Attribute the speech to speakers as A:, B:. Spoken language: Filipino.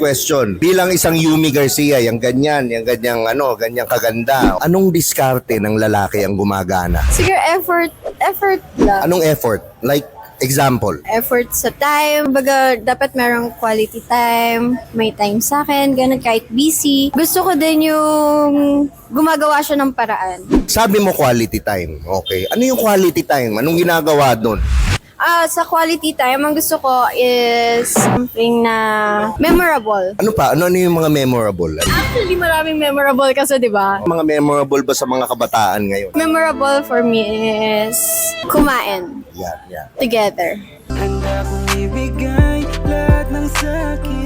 A: Question, bilang isang Yumi Garcia, yung ganyang ganyang kaganda, anong diskarte ng lalaki ang gumagana?
B: Siguro effort lang.
A: Anong effort? Like, example.
B: Effort sa time. Baga, dapat merong quality time. May time sa akin. Ganun, kahit busy. Gusto ko din yung gumagawa siya ng paraan.
A: Sabi mo quality time. Okay. Ano yung quality time? Anong ginagawa doon?
B: Sa quality time, ang gusto ko is something na memorable.
A: Ano pa? Ano yung mga memorable?
B: Actually, maraming memorable kasi, di ba?
A: Mga memorable ba sa mga kabataan ngayon?
B: Memorable for me is kumain
A: Yan, yan.
B: together.
C: Handa kong ibigay lahat ng sakin.